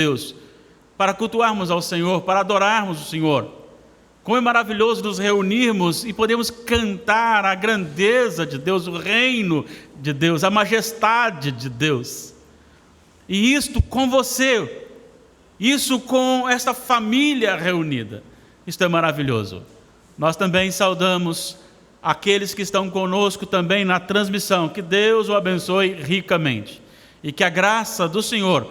Deus, para cultuarmos ao Senhor, para adorarmos o Senhor. Como é maravilhoso nos reunirmos e podemos cantar a grandeza de Deus, o reino de Deus, a majestade de Deus. E isto com você, isso com esta família reunida. Isto é maravilhoso. Nós também saudamos aqueles que estão conosco também na transmissão. Que Deus o abençoe ricamente. E que a graça do Senhor,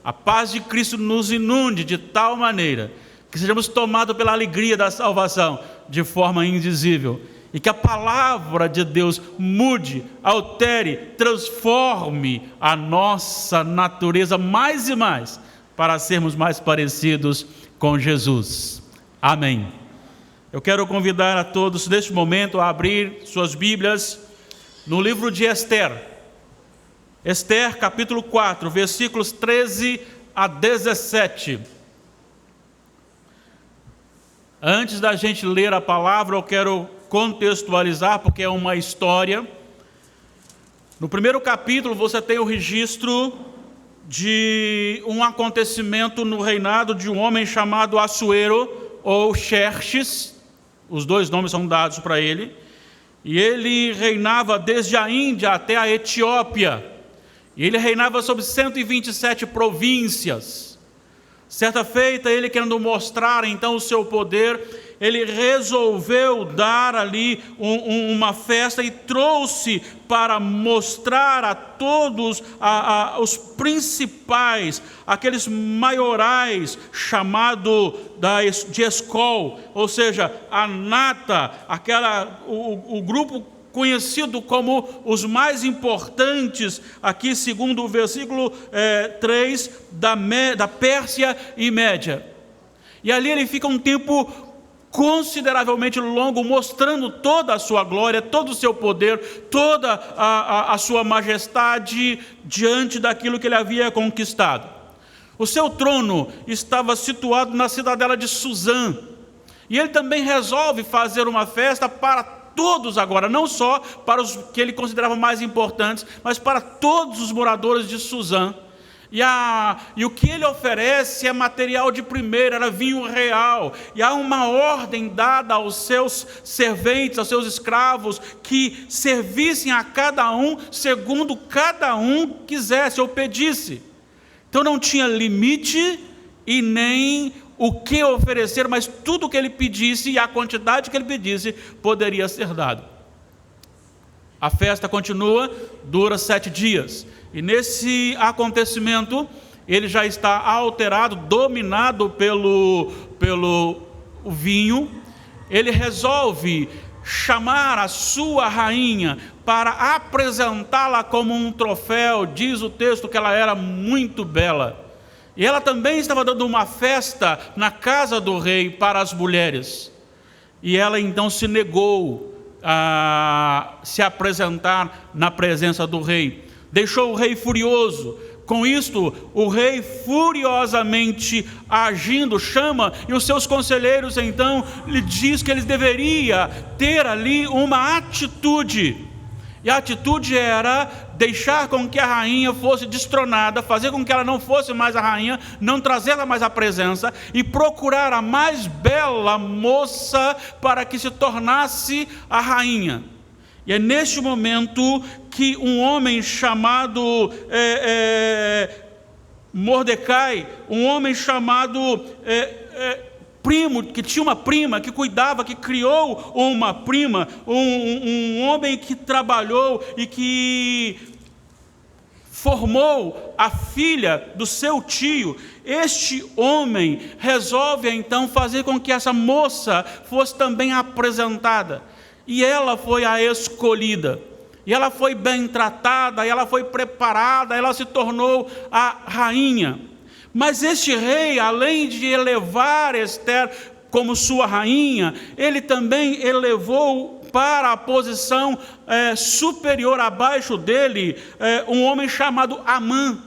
a paz de Cristo nos inunde de tal maneira que sejamos tomados pela alegria da salvação de forma indizível. E que a palavra de Deus mude, altere, transforme a nossa natureza mais e mais, para sermos mais parecidos com Jesus. Amém. Eu quero convidar a todos neste momento a abrir suas Bíblias no livro de Esther. Esther capítulo 4, versículos 13 a 17. Antes da gente ler a palavra, eu quero contextualizar, porque é uma história. No primeiro capítulo você tem o registro de um acontecimento no reinado de um homem chamado Assuero ou Xerxes. Os dois nomes são dados para ele. E ele reinava desde a Índia até a Etiópia. E ele reinava sobre 127 províncias. Certa feita, ele querendo mostrar então o seu poder, ele resolveu dar ali uma festa e trouxe para mostrar a todos os principais, aqueles maiorais, chamado de escol, ou seja, a nata, o grupo conhecido como os mais importantes, aqui segundo o versículo 3, da Pérsia e Média. E ali ele fica um tempo consideravelmente longo, mostrando toda a sua glória, todo o seu poder, toda a sua majestade diante daquilo que ele havia conquistado. O seu trono estava situado na cidadela de Suzã, e ele também resolve fazer uma festa para todos agora, não só para os que ele considerava mais importantes, mas para todos os moradores de Suzã. E o que ele oferece é material de primeira, era vinho real. E há uma ordem dada aos seus serventes, aos seus escravos, que servissem a cada um segundo cada um quisesse ou pedisse. Então não tinha limite e nem o que oferecer, mas tudo o que ele pedisse e a quantidade que ele pedisse poderia ser dado. A festa continua, dura 7 dias. E nesse acontecimento, ele já está alterado, dominado pelo vinho. Ele resolve chamar a sua rainha para apresentá-la como um troféu. Diz o texto que ela era muito bela. E ela também estava dando uma festa na casa do rei para as mulheres. E ela então se negou a se apresentar na presença do rei. Deixou o rei furioso. Com isto, o rei furiosamente agindo, chama, e os seus conselheiros então lhe diz que eles deveriam ter ali uma atitude. E a atitude era deixar com que a rainha fosse destronada, fazer com que ela não fosse mais a rainha, não trazê-la mais à presença, e procurar a mais bela moça para que se tornasse a rainha. E é neste momento que um homem chamado Mordecai, um homem chamado primo, que tinha uma prima, que cuidava, que criou uma prima, um homem que trabalhou e que formou a filha do seu tio. Este homem resolve então fazer com que essa moça fosse também apresentada. E ela foi a escolhida. E ela foi bem tratada, e ela foi preparada, ela se tornou a rainha. Mas este rei, além de elevar Esther como sua rainha, ele também elevou para a posição superior, abaixo dele, um homem chamado Amã.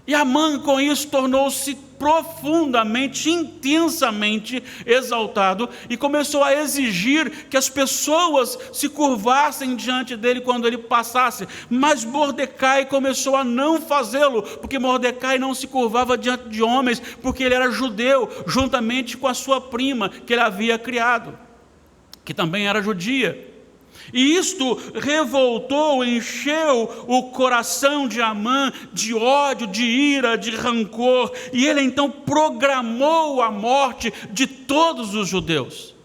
E Amã, com isso, tornou-se profundamente, intensamente exaltado e começou a exigir que as pessoas se curvassem diante dele quando ele passasse. Mas Mordecai começou a não fazê-lo, porque Mordecai não se curvava diante de homens, porque ele era judeu, juntamente com a sua prima que ele havia criado, que também era judia. E isto revoltou, encheu o coração de Amã de ódio, de ira, de rancor, e ele então programou a morte de todos os judeus,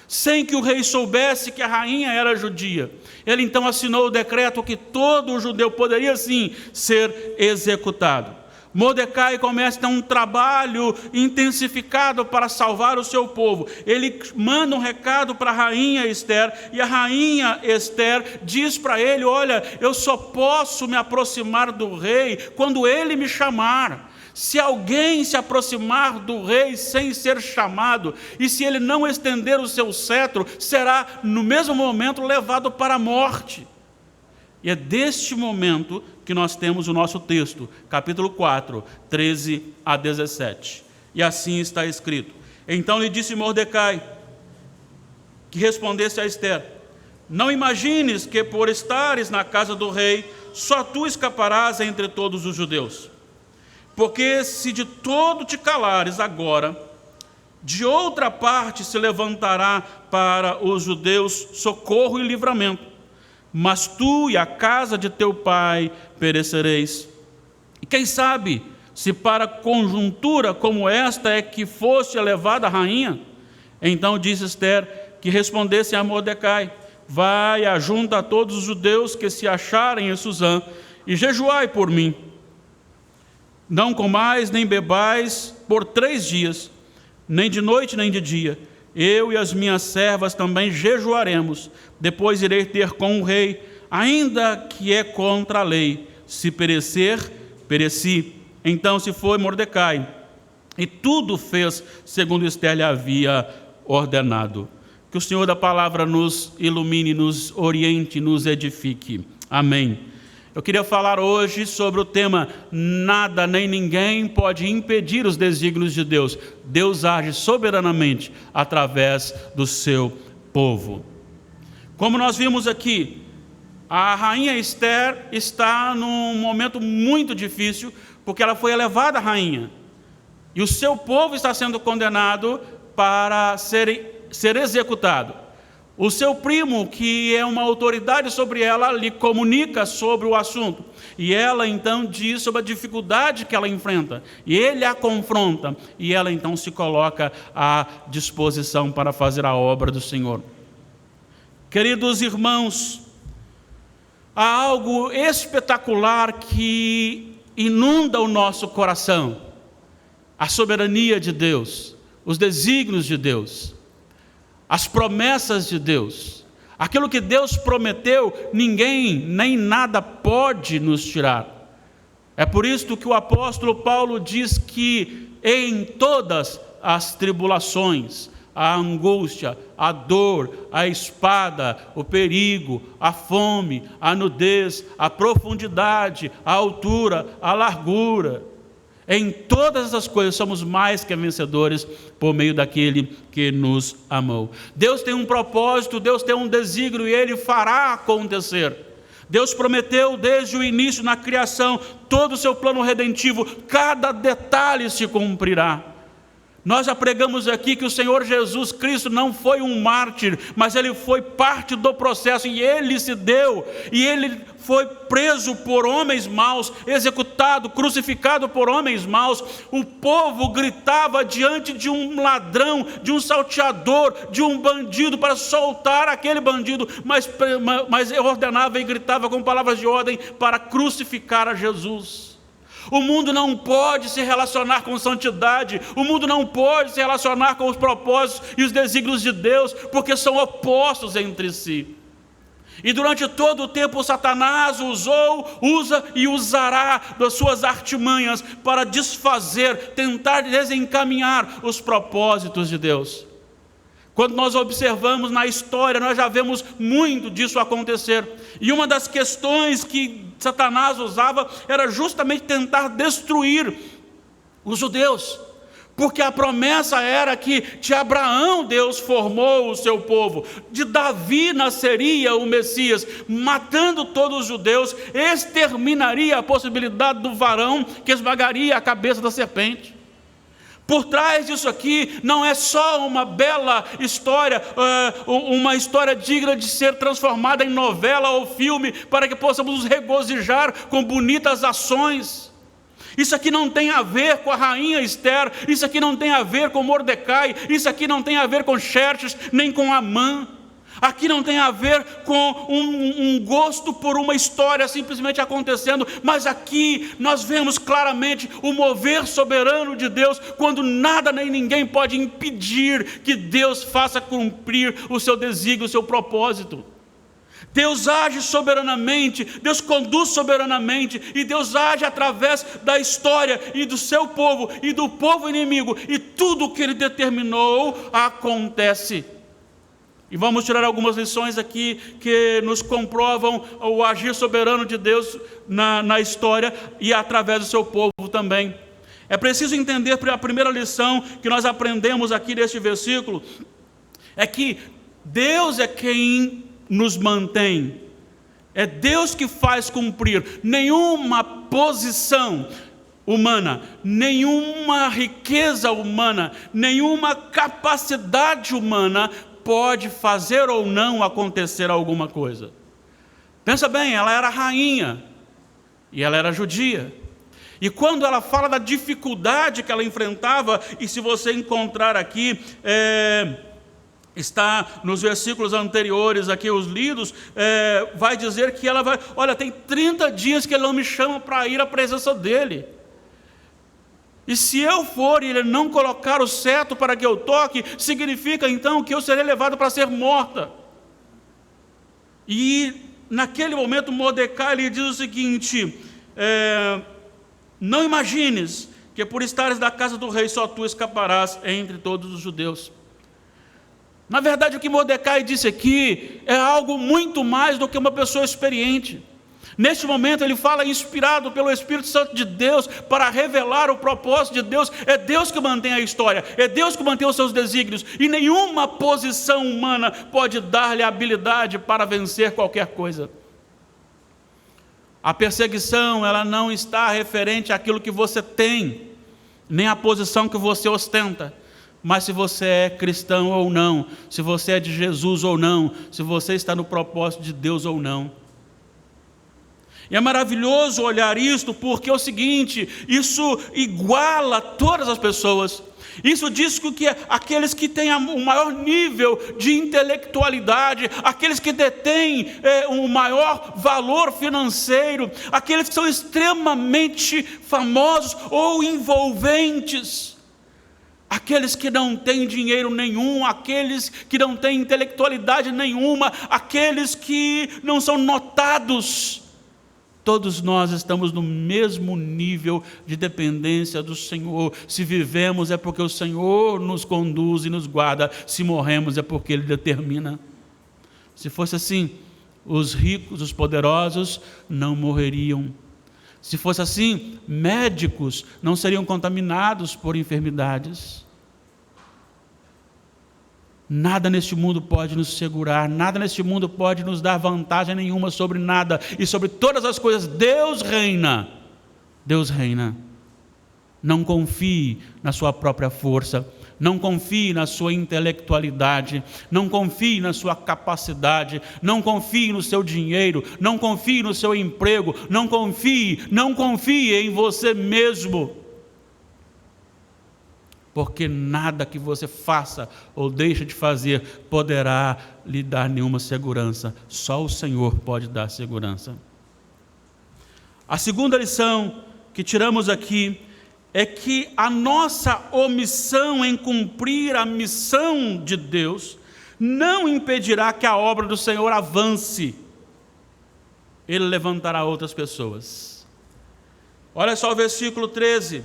sem que o rei soubesse que a rainha era judia. Ele então assinou o decreto que todo judeu poderia sim ser executado. Mordecai começa então um trabalho intensificado para salvar o seu povo. Ele manda um recado para a rainha Ester, e a rainha Ester diz para ele: olha, eu só posso me aproximar do rei quando ele me chamar. Se alguém se aproximar do rei sem ser chamado, e se ele não estender o seu cetro, será no mesmo momento levado para a morte. E é deste momento que nós temos o nosso texto, capítulo 4, 13 a 17. E assim está escrito: então lhe disse Mordecai, que respondesse a Ester: não imagines que por estares na casa do rei, só tu escaparás entre todos os judeus. Porque se de todo te calares agora, de outra parte se levantará para os judeus socorro e livramento. Mas tu e a casa de teu pai perecereis. E quem sabe, se para conjuntura como esta é que fosse elevada a rainha? Então disse Ester que respondesse a Mordecai: vai, ajunta a todos os judeus que se acharem em Susã, e jejuai por mim. Não comais nem bebais por 3 dias, nem de noite nem de dia. Eu e as minhas servas também jejuaremos. Depois irei ter com o rei, ainda que é contra a lei. Se perecer, pereci. Então se foi Mordecai, e tudo fez segundo Ester lhe havia ordenado. Que o Senhor da palavra nos ilumine, nos oriente, nos edifique. Amém. Eu queria falar hoje sobre o tema: nada nem ninguém pode impedir os desígnios de Deus. Deus age soberanamente através do seu povo. Como nós vimos aqui, a rainha Ester está num momento muito difícil, porque ela foi elevada a rainha, e o seu povo está sendo condenado para ser executado. O seu primo, que é uma autoridade sobre ela, lhe comunica sobre o assunto. E ela então diz sobre a dificuldade que ela enfrenta. E ele a confronta. E ela então se coloca à disposição para fazer a obra do Senhor. Queridos irmãos, há algo espetacular que inunda o nosso coração: a soberania de Deus, os desígnios de Deus, as promessas de Deus. Aquilo que Deus prometeu, ninguém nem nada pode nos tirar. É por isso que o apóstolo Paulo diz que em todas as tribulações, a angústia, a dor, a espada, o perigo, a fome, a nudez, a profundidade, a altura, a largura, em todas essas coisas somos mais que vencedores por meio daquele que nos amou. Deus tem um propósito, Deus tem um desígnio, e Ele fará acontecer. Deus prometeu desde o início, na criação, todo o seu plano redentivo, cada detalhe se cumprirá. Nós já pregamos aqui que o Senhor Jesus Cristo não foi um mártir, mas Ele foi parte do processo, e Ele se deu, e Ele foi preso por homens maus, executado, crucificado por homens maus. O povo gritava diante de um ladrão, de um salteador, de um bandido, para soltar aquele bandido, mas ordenava e gritava com palavras de ordem para crucificar a Jesus. O mundo não pode se relacionar com santidade, o mundo não pode se relacionar com os propósitos e os desígnios de Deus, porque são opostos entre si. E durante todo o tempo Satanás usa e usará das suas artimanhas para desfazer, tentar desencaminhar os propósitos de Deus. Quando nós observamos na história, nós já vemos muito disso acontecer. E uma das questões que Satanás usava era justamente tentar destruir os judeus. Porque a promessa era que de Abraão Deus formou o seu povo, de Davi nasceria o Messias, matando todos os judeus, exterminaria a possibilidade do varão que esmagaria a cabeça da serpente. Por trás disso aqui não é só uma bela história, uma história digna de ser transformada em novela ou filme, para que possamos nos regozijar com bonitas ações. Isso aqui não tem a ver com a rainha Esther, isso aqui não tem a ver com Mordecai, isso aqui não tem a ver com Xerxes, nem com Amã. Aqui não tem a ver com um gosto por uma história simplesmente acontecendo, mas aqui nós vemos claramente o mover soberano de Deus, quando nada nem ninguém pode impedir que Deus faça cumprir o seu desígnio, o seu propósito. Deus age soberanamente, Deus conduz soberanamente, e Deus age através da história e do seu povo e do povo inimigo, e tudo o que Ele determinou acontece. E vamos tirar algumas lições aqui que nos comprovam o agir soberano de Deus na história e através do seu povo também. É preciso entender a primeira lição que nós aprendemos aqui neste versículo, é que Deus é quem nos mantém, é Deus que faz cumprir. Nenhuma posição humana, nenhuma riqueza humana, nenhuma capacidade humana pode fazer ou não acontecer alguma coisa. Pensa bem, ela era rainha e ela era judia. E quando ela fala da dificuldade que ela enfrentava, e se você encontrar aqui, está nos versículos anteriores aqui, os lidos, vai dizer que ela vai, olha, tem 30 dias que ele não me chama para ir à presença dele. E se eu for e ele não colocar o cetro para que eu toque, significa então que eu serei levado para ser morta. E naquele momento Mordecai lhe diz o seguinte, não imagines que por estares da casa do rei só tu escaparás entre todos os judeus. Na verdade, o que Mordecai disse aqui é algo muito mais do que uma pessoa experiente. Neste momento ele fala inspirado pelo Espírito Santo de Deus para revelar o propósito de Deus. É Deus que mantém a história, é Deus que mantém os seus desígnios, e nenhuma posição humana pode dar-lhe habilidade para vencer qualquer coisa. A perseguição, ela não está referente àquilo que você tem, nem à posição que você ostenta, mas se você é cristão ou não, se você é de Jesus ou não, se você está no propósito de Deus ou não. E é maravilhoso olhar isto, porque é o seguinte, isso iguala todas as pessoas. Isso diz que aqueles que têm o maior nível de intelectualidade, aqueles que detêm o maior valor financeiro, aqueles que são extremamente famosos ou envolventes, aqueles que não têm dinheiro nenhum, aqueles que não têm intelectualidade nenhuma, aqueles que não são notados, todos nós estamos no mesmo nível de dependência do Senhor. Se vivemos é porque o Senhor nos conduz e nos guarda. Se morremos é porque Ele determina. Se fosse assim, os ricos, os poderosos não morreriam. Se fosse assim, médicos não seriam contaminados por enfermidades. Nada neste mundo pode nos segurar, nada neste mundo pode nos dar vantagem nenhuma sobre nada, e sobre todas as coisas Deus reina. Deus reina. Não confie na sua própria força, não confie na sua intelectualidade, não confie na sua capacidade, não confie no seu dinheiro, não confie no seu emprego, não confie em você mesmo. Porque nada que você faça ou deixe de fazer poderá lhe dar nenhuma segurança. Só o Senhor pode dar segurança. A segunda lição que tiramos aqui é que a nossa omissão em cumprir a missão de Deus não impedirá que a obra do Senhor avance. Ele levantará outras pessoas. Olha só o versículo 13.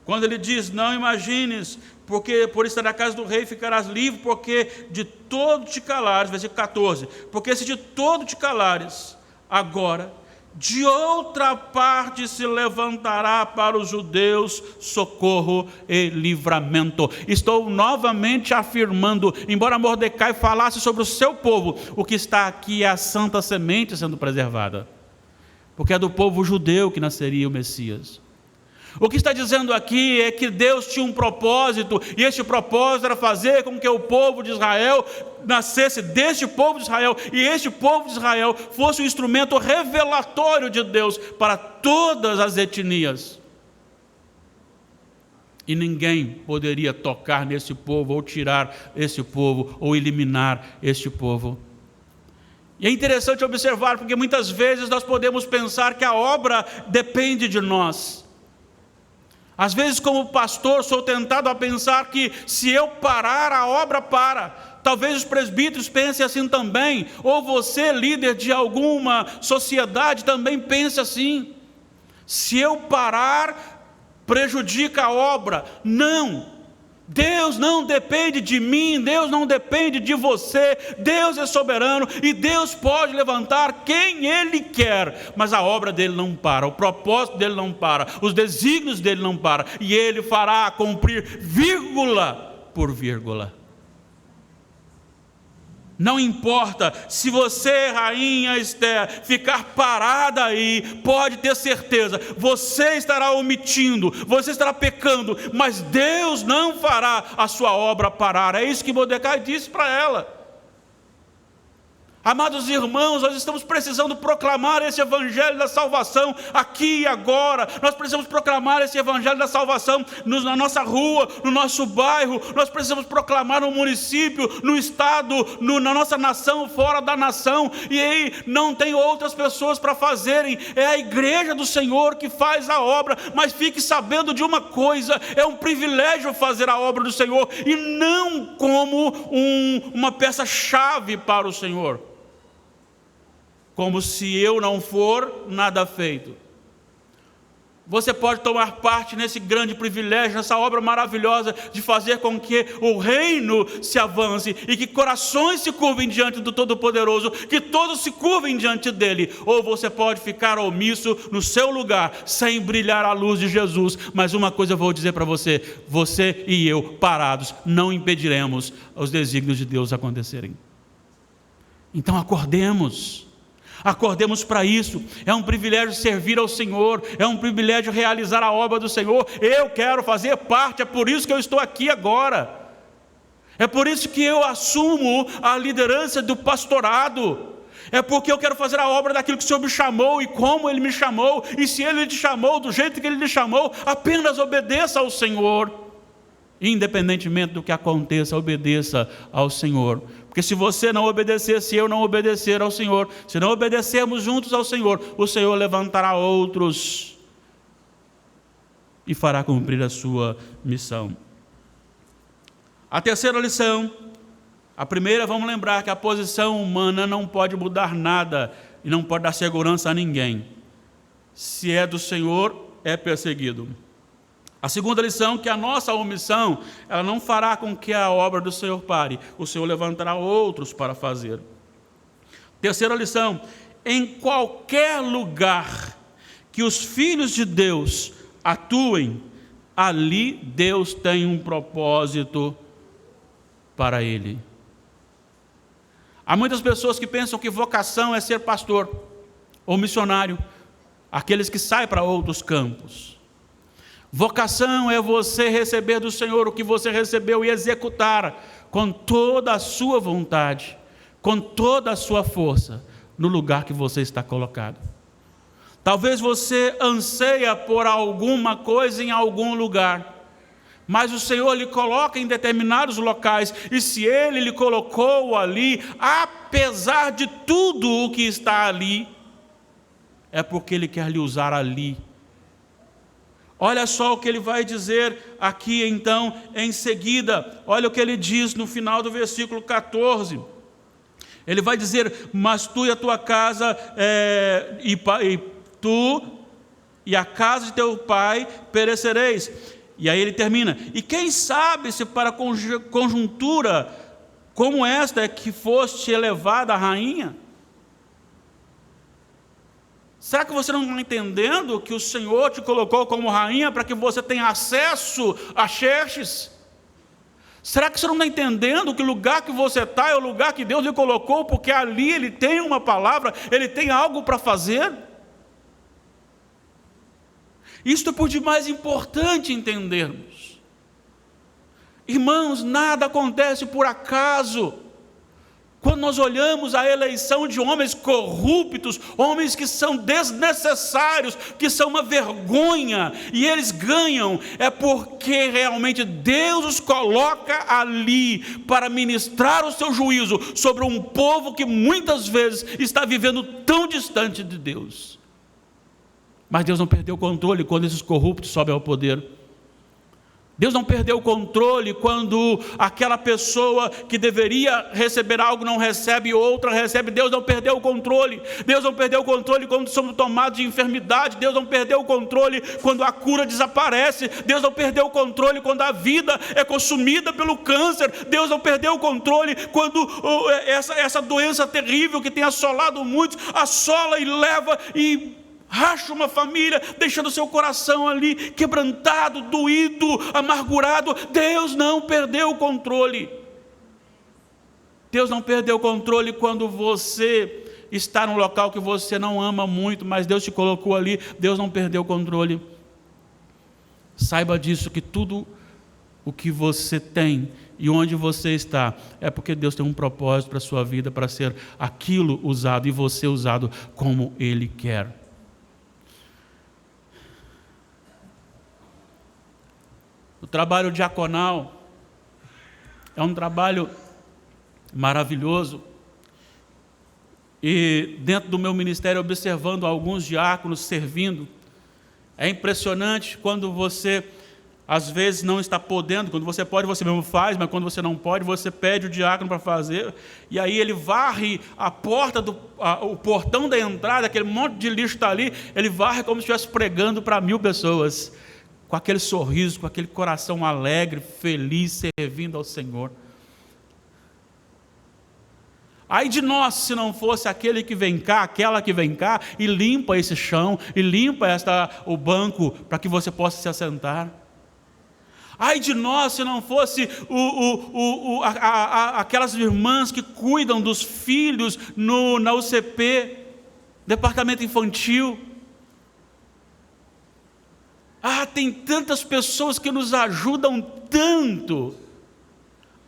Quando ele diz, não imagines, porque por estar na casa do rei ficarás livre, porque de todo te calares, versículo 14, porque se de todo te calares, agora, de outra parte se levantará para os judeus socorro e livramento. Estou novamente afirmando, embora Mordecai falasse sobre o seu povo, o que está aqui é a santa semente sendo preservada, porque é do povo judeu que nasceria o Messias. O que está dizendo aqui é que Deus tinha um propósito, e este propósito era fazer com que o povo de Israel nascesse deste povo de Israel, e este povo de Israel fosse um instrumento revelatório de Deus para todas as etnias. E ninguém poderia tocar nesse povo, ou tirar esse povo, ou eliminar este povo. E é interessante observar, porque muitas vezes nós podemos pensar que a obra depende de nós. Às vezes, como pastor, sou tentado a pensar que se eu parar, a obra para. Talvez os presbíteros pensem assim também, ou você, líder de alguma sociedade, também pense assim. Se eu parar, prejudica a obra. Não! Deus não depende de mim, Deus não depende de você, Deus é soberano e Deus pode levantar quem Ele quer, mas a obra dele não para, o propósito dele não para, os desígnios dele não para, e Ele fará cumprir vírgula por vírgula. Não importa, se você, rainha Esther, ficar parada aí, pode ter certeza, você estará omitindo, você estará pecando, mas Deus não fará a sua obra parar. É isso que Mordecai disse para ela. Amados irmãos, nós estamos precisando proclamar esse evangelho da salvação aqui e agora. Nós precisamos proclamar esse evangelho da salvação na nossa rua, no nosso bairro. Nós precisamos proclamar no município, no estado, na nossa nação, fora da nação. E aí não tem outras pessoas para fazerem. É a igreja do Senhor que faz a obra. Mas fique sabendo de uma coisa: é um privilégio fazer a obra do Senhor, e não como uma peça-chave para o Senhor. Como se eu não for, nada feito. Você pode tomar parte nesse grande privilégio, nessa obra maravilhosa de fazer com que o reino se avance e que corações se curvem diante do Todo-Poderoso, que todos se curvem diante dele. Ou você pode ficar omisso no seu lugar, sem brilhar a luz de Jesus. Mas uma coisa eu vou dizer para você: você e eu, parados, não impediremos os desígnios de Deus acontecerem. Então acordemos. Acordemos para isso. É um privilégio servir ao Senhor, é um privilégio realizar a obra do Senhor. Eu quero fazer parte, é por isso que eu estou aqui agora. É por isso que eu assumo a liderança do pastorado. É porque eu quero fazer a obra daquilo que o Senhor me chamou e como Ele me chamou. E se Ele te chamou do jeito que Ele lhe chamou, apenas obedeça ao Senhor. Independentemente do que aconteça, obedeça ao Senhor. Porque se você não obedecer, se eu não obedecer ao Senhor, se não obedecermos juntos ao Senhor, o Senhor levantará outros e fará cumprir a sua missão. A terceira lição, a primeira, vamos lembrar que a posição humana não pode mudar nada e não pode dar segurança a ninguém. Se é do Senhor, é perseguido. A segunda lição, que a nossa omissão, ela não fará com que a obra do Senhor pare. O Senhor levantará outros para fazer. Terceira lição, em qualquer lugar que os filhos de Deus atuem, ali Deus tem um propósito para ele. Há muitas pessoas que pensam que vocação é ser pastor ou missionário, aqueles que saem para outros campos. Vocação é você receber do Senhor o que você recebeu e executar com toda a sua vontade, com toda a sua força, no lugar que você está colocado. Talvez você anseia por alguma coisa em algum lugar, mas o Senhor lhe coloca em determinados locais, e se Ele lhe colocou ali, apesar de tudo o que está ali, é porque Ele quer lhe usar ali. Olha só o que ele vai dizer aqui então, em seguida. Olha o que ele diz no final do versículo 14. Ele vai dizer: mas tu e a tua casa, tu e a casa de teu pai perecereis. E aí ele termina: e quem sabe se para conjuntura como esta é que foste elevada a rainha? Será que você não está entendendo que o Senhor te colocou como rainha para que você tenha acesso a Xerxes? Será que você não está entendendo que o lugar que você está é o lugar que Deus lhe colocou, porque ali Ele tem uma palavra, Ele tem algo para fazer? Isto é por demais importante entendermos. Irmãos, nada acontece por acaso. Quando nós olhamos a eleição de homens corruptos, homens que são desnecessários, que são uma vergonha, e eles ganham, é porque realmente Deus os coloca ali para ministrar o seu juízo sobre um povo que muitas vezes está vivendo tão distante de Deus. Mas Deus não perdeu o controle quando esses corruptos sobem ao poder. Deus não perdeu o controle quando aquela pessoa que deveria receber algo não recebe e outra recebe. Deus não perdeu o controle. Deus não perdeu o controle quando somos tomados de enfermidade. Deus não perdeu o controle quando a cura desaparece. Deus não perdeu o controle quando a vida é consumida pelo câncer. Deus não perdeu o controle quando essa doença terrível que tem assolado muitos, assola e leva e racha uma família, deixando seu coração ali quebrantado, doído, amargurado. Deus não perdeu o controle. Deus não perdeu o controle quando você está num local que você não ama muito, mas Deus te colocou ali. Deus não perdeu o controle. Saiba disso, que tudo o que você tem e onde você está é porque Deus tem um propósito para a sua vida, para ser aquilo usado e você usado como Ele quer. O trabalho diaconal é um trabalho maravilhoso. E dentro do meu ministério, observando alguns diáconos servindo, é impressionante quando você, às vezes, não está podendo. Quando você pode, você mesmo faz, mas quando você não pode, você pede o diácono para fazer. E aí ele varre a porta, o portão da entrada, aquele monte de lixo está ali, ele varre como se estivesse pregando para 1000 pessoas. Com aquele sorriso, com aquele coração alegre, feliz, servindo ao Senhor. Ai de nós, se não fosse aquele que vem cá, aquela que vem cá, e limpa esse chão, e limpa o banco, para que você possa se assentar. Ai de nós, se não fosse aquelas irmãs que cuidam dos filhos na UCP, departamento infantil. Tem tantas pessoas que nos ajudam tanto.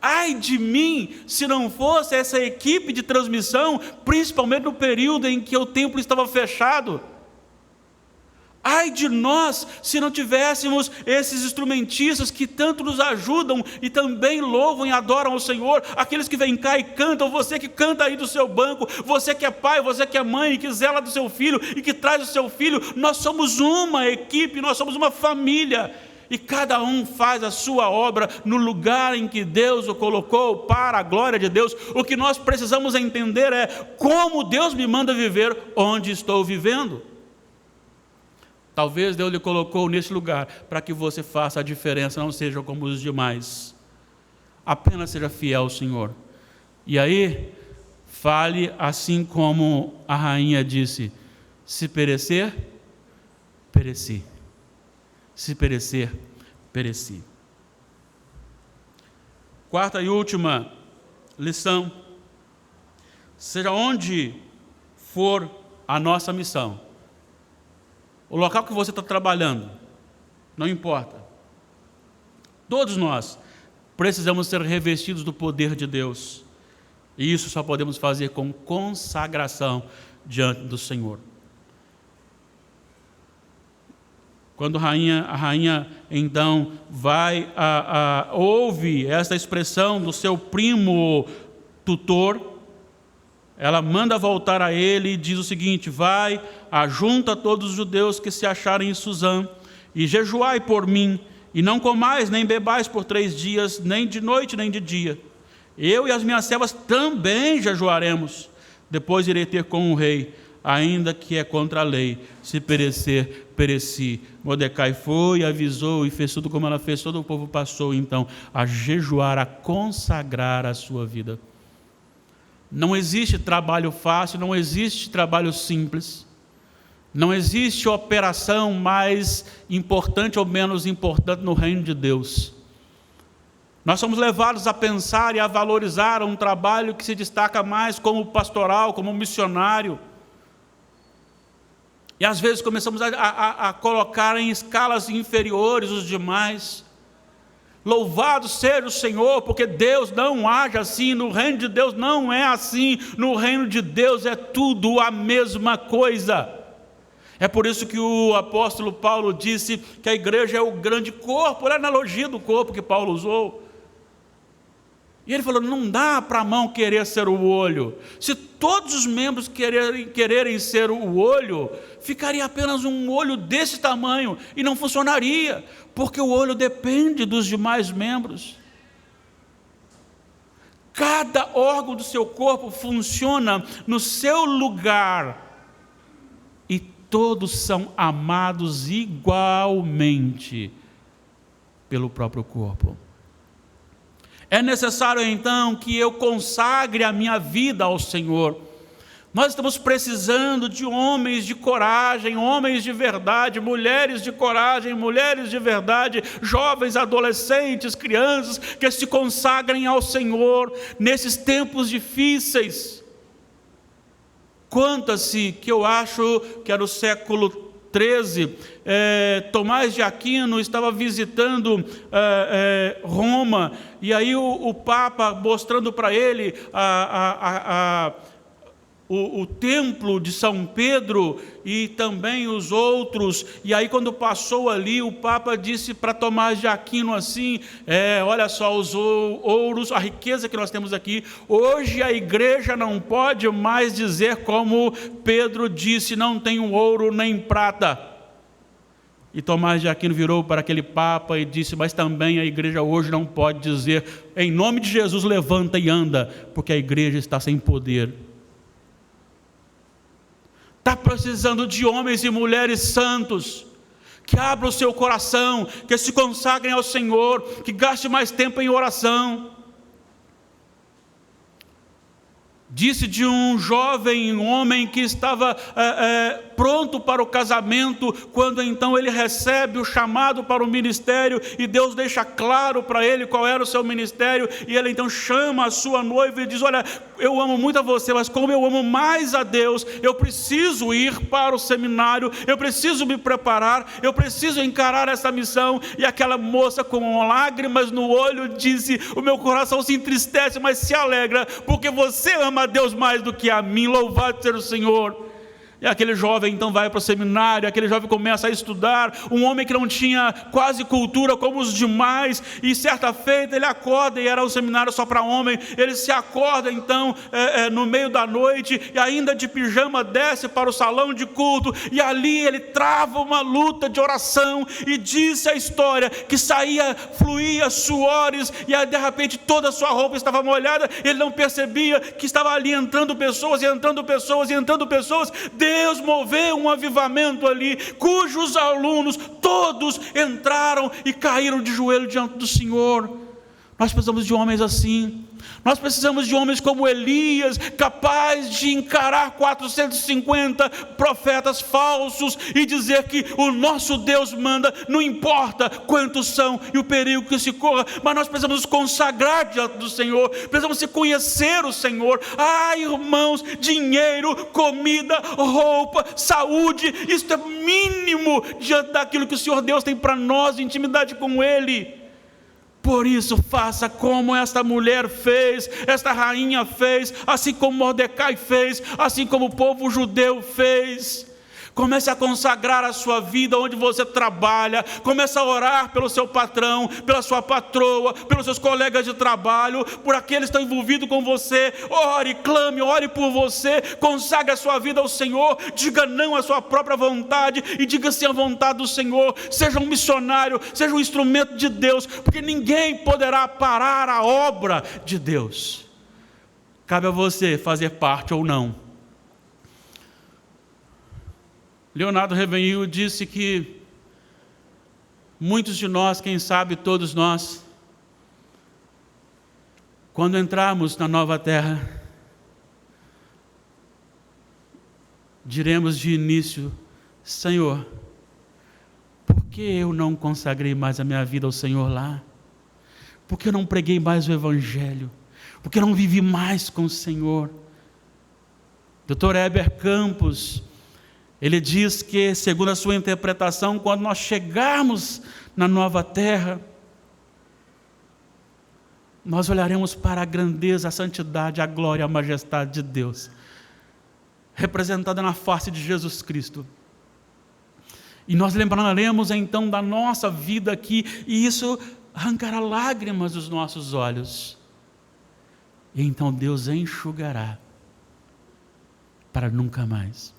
Ai de mim, se não fosse essa equipe de transmissão, principalmente no período em que o templo estava fechado. Ai de nós, se não tivéssemos esses instrumentistas que tanto nos ajudam e também louvam e adoram ao Senhor, aqueles que vêm cá e cantam, você que canta aí do seu banco, você que é pai, você que é mãe, que zela do seu filho e que traz o seu filho. Nós somos uma equipe, nós somos uma família, e cada um faz a sua obra no lugar em que Deus o colocou para a glória de Deus. O que nós precisamos entender é como Deus me manda viver onde estou vivendo. Talvez Deus lhe colocou nesse lugar para que você faça a diferença, não seja como os demais. Apenas seja fiel ao Senhor. E aí, fale assim como a rainha disse: se perecer, pereci. Se perecer, pereci. Quarta e última lição: seja onde for a nossa missão, o local que você está trabalhando, não importa. Todos nós precisamos ser revestidos do poder de Deus. E isso só podemos fazer com consagração diante do Senhor. Quando a rainha então ouve essa expressão do seu primo tutor, ela manda voltar a ele e diz o seguinte: vai, ajunta todos os judeus que se acharem em Suzã, e jejuai por mim, e não comais nem bebais por 3 dias, nem de noite nem de dia. Eu e as minhas servas também jejuaremos. Depois irei ter com o rei. ainda que é contra a lei, se perecer, pereci. Mordecai foi, avisou e fez tudo como ela fez. Todo o povo passou então a jejuar, a consagrar a sua vida. Não existe trabalho fácil, não existe trabalho simples. Não existe operação mais importante ou menos importante no reino de Deus. Nós somos levados a pensar e a valorizar um trabalho que se destaca mais como pastoral, como missionário. E às vezes começamos a colocar em escalas inferiores os demais. Louvado seja o Senhor, porque Deus não age assim, no reino de Deus não é assim, no reino de Deus é tudo a mesma coisa. É por isso que o apóstolo Paulo disse que a igreja é o grande corpo, era a analogia do corpo que Paulo usou. E ele falou, não dá para a mão querer ser o olho. Se todos os membros quererem ser o olho, ficaria apenas um olho desse tamanho e não funcionaria, porque o olho depende dos demais membros. Cada órgão do seu corpo funciona no seu lugar e todos são amados igualmente pelo próprio corpo. É necessário então que eu consagre a minha vida ao Senhor. Nós estamos precisando de homens de coragem, homens de verdade, mulheres de coragem, mulheres de verdade, jovens, adolescentes, crianças que se consagrem ao Senhor nesses tempos difíceis. Conta-se que eu acho que era o século 13, Tomás de Aquino estava visitando Roma, e aí o Papa mostrando para ele o templo de São Pedro e também os outros, e aí quando passou ali, o Papa disse para Tomás de Aquino assim, olha só os ouros, a riqueza que nós temos aqui, hoje a igreja não pode mais dizer como Pedro disse, não tenho ouro nem prata. E Tomás de Aquino virou para aquele Papa e disse, mas também a igreja hoje não pode dizer, em nome de Jesus levanta e anda, porque a igreja está sem poder. Está precisando de homens e mulheres santos, que abram o seu coração, que se consagrem ao Senhor, que gastem mais tempo em oração. Disse de um jovem homem que estava pronto para o casamento, quando então ele recebe o chamado para o ministério, e Deus deixa claro para ele qual era o seu ministério, e ele então chama a sua noiva e diz, olha, eu amo muito a você, mas como eu amo mais a Deus, eu preciso ir para o seminário, eu preciso me preparar, eu preciso encarar essa missão. E aquela moça com lágrimas no olho disse, o meu coração se entristece, mas se alegra, porque você ama a Deus mais do que a mim, louvado seja o Senhor. E aquele jovem então vai para o seminário, aquele jovem começa a estudar, um homem que não tinha quase cultura como os demais, e certa feita ele acorda, e era um seminário só para homem, ele se acorda então no meio da noite, e ainda de pijama desce para o salão de culto, e ali ele trava uma luta de oração, e disse a história que fluía suores, e aí de repente toda a sua roupa estava molhada, ele não percebia que estava ali entrando pessoas, e entrando pessoas, e entrando pessoas. Deus moveu um avivamento ali, cujos alunos todos entraram e caíram de joelho diante do Senhor. Nós precisamos de homens assim. Nós precisamos de homens como Elias, capaz de encarar 450 profetas falsos e dizer que o nosso Deus manda, não importa quantos são e o perigo que se corra, mas nós precisamos nos consagrar diante do Senhor, precisamos se conhecer o Senhor. Irmãos, dinheiro, comida, roupa, saúde, isso é mínimo diante daquilo que o Senhor Deus tem para nós, intimidade com Ele. Por isso, faça como esta mulher fez, esta rainha fez, assim como Mordecai fez, assim como o povo judeu fez. Comece a consagrar a sua vida onde você trabalha. Comece a orar pelo seu patrão, pela sua patroa, pelos seus colegas de trabalho, por aqueles que estão envolvidos com você. Ore, clame, ore por você. Consagre a sua vida ao Senhor. Diga não à sua própria vontade e diga sim à vontade do Senhor. Seja um missionário, seja um instrumento de Deus, porque ninguém poderá parar a obra de Deus. Cabe a você fazer parte ou não. Leonardo Ravenhill disse que muitos de nós, quem sabe todos nós, quando entrarmos na nova terra, diremos de início: Senhor, por que eu não consagrei mais a minha vida ao Senhor lá? Por que eu não preguei mais o Evangelho? Por que eu não vivi mais com o Senhor? Dr. Heber Campos, ele diz que, segundo a sua interpretação, quando nós chegarmos na nova terra, nós olharemos para a grandeza, a santidade, a glória, a majestade de Deus, representada na face de Jesus Cristo. E nós lembraremos então da nossa vida aqui, e isso arrancará lágrimas dos nossos olhos. E então Deus enxugará para nunca mais.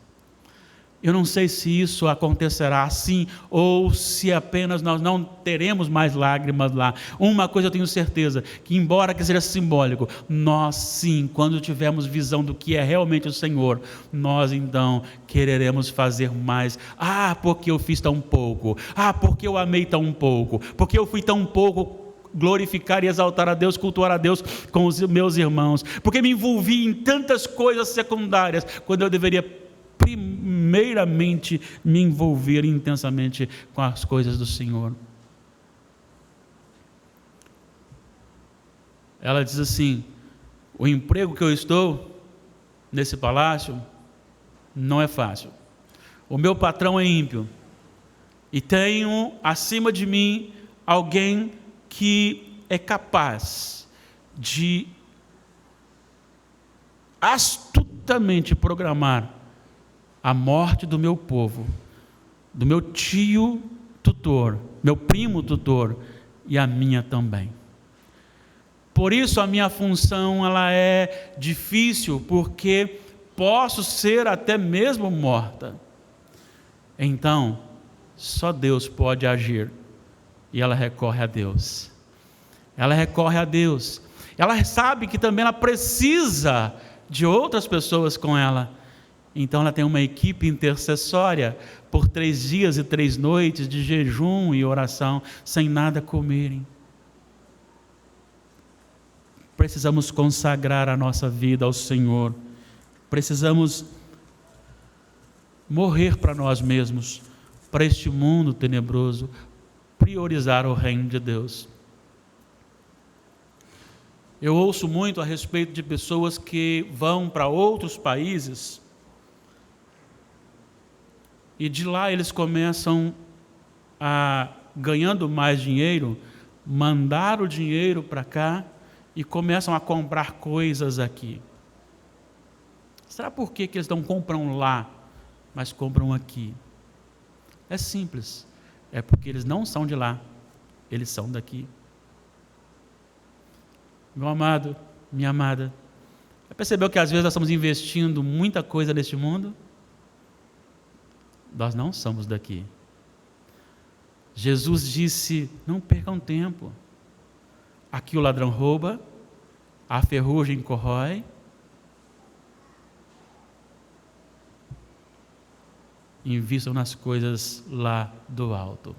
Eu não sei se isso acontecerá assim, ou se apenas nós não teremos mais lágrimas lá. Uma coisa eu tenho certeza, que embora que seja simbólico, nós sim, quando tivermos visão do que é realmente o Senhor, nós então quereremos fazer mais. Porque eu fiz tão pouco. Porque eu amei tão pouco. Porque eu fui tão pouco glorificar e exaltar a Deus, cultuar a Deus com os meus irmãos. Porque me envolvi em tantas coisas secundárias, quando eu deveria primeiramente me envolver intensamente com as coisas do Senhor. Ela diz assim: o emprego que eu estou nesse palácio não é fácil. O meu patrão é ímpio e tenho acima de mim alguém que é capaz de astutamente programar a morte do meu povo, do meu tio tutor, meu primo tutor e a minha também. Por isso a minha função ela é difícil, porque posso ser até mesmo morta. Então, só Deus pode agir. E ela recorre a Deus. Ela recorre a Deus. Ela sabe que também ela precisa de outras pessoas com ela. Então ela tem uma equipe intercessória por 3 dias e 3 noites de jejum e oração, sem nada comerem. Precisamos consagrar a nossa vida ao Senhor. Precisamos morrer para nós mesmos, para este mundo tenebroso, priorizar o reino de Deus. Eu ouço muito a respeito de pessoas que vão para outros países e de lá eles começam a, ganhando mais dinheiro, mandar o dinheiro para cá e começam a comprar coisas aqui. Será por que eles não compram lá, mas compram aqui? É simples. É porque eles não são de lá, eles são daqui. Meu amado, minha amada, já percebeu que às vezes nós estamos investindo muita coisa neste mundo? Nós não somos daqui. Jesus disse: não percam tempo. Aqui o ladrão rouba, a ferrugem corrói. Invistam nas coisas lá do alto.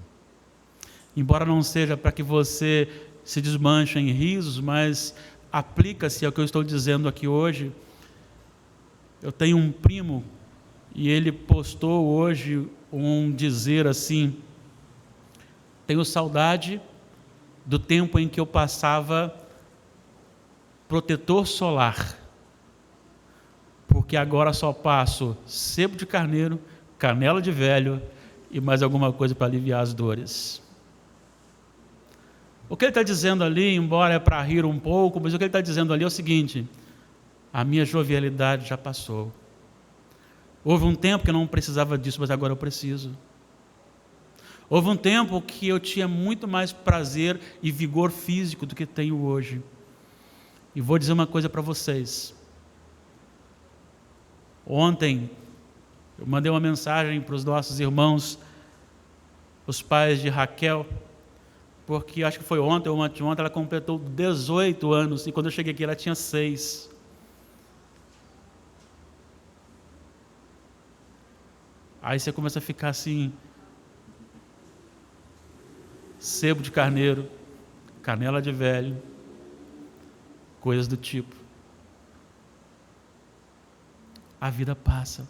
Embora não seja para que você se desmanche em risos, mas aplica-se ao que eu estou dizendo aqui hoje. Eu tenho um primo e ele postou hoje um dizer assim: tenho saudade do tempo em que eu passava protetor solar, porque agora só passo sebo de carneiro, canela de velho e mais alguma coisa para aliviar as dores. O que ele está dizendo ali, embora é para rir um pouco, mas o que ele está dizendo ali é o seguinte: a minha jovialidade já passou. Houve um tempo que eu não precisava disso, mas agora eu preciso. Houve um tempo que eu tinha muito mais prazer e vigor físico do que tenho hoje. E vou dizer uma coisa para vocês. Ontem, eu mandei uma mensagem para os nossos irmãos, os pais de Raquel, porque acho que foi ontem ou anteontem, ela completou 18 anos, e quando eu cheguei aqui ela tinha 6. Aí você começa a ficar assim, sebo de carneiro, canela de velho, coisas do tipo. A vida passa.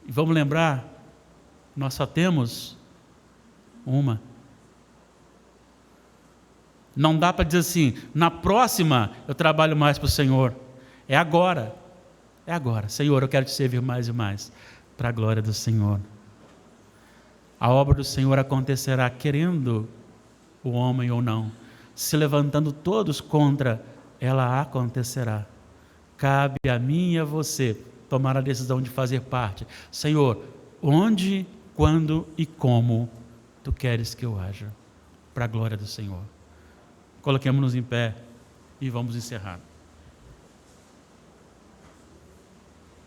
E vamos lembrar, nós só temos uma. Não dá para dizer assim, na próxima eu trabalho mais para o Senhor. É agora. É agora. Senhor, eu quero te servir mais e mais, para a glória do Senhor. A obra do Senhor acontecerá querendo o homem ou não. Se levantando todos contra, ela acontecerá. Cabe a mim e a você tomar a decisão de fazer parte. Senhor, onde, quando e como Tu queres que eu haja? Para a glória do Senhor. Coloquemos-nos em pé e vamos encerrar.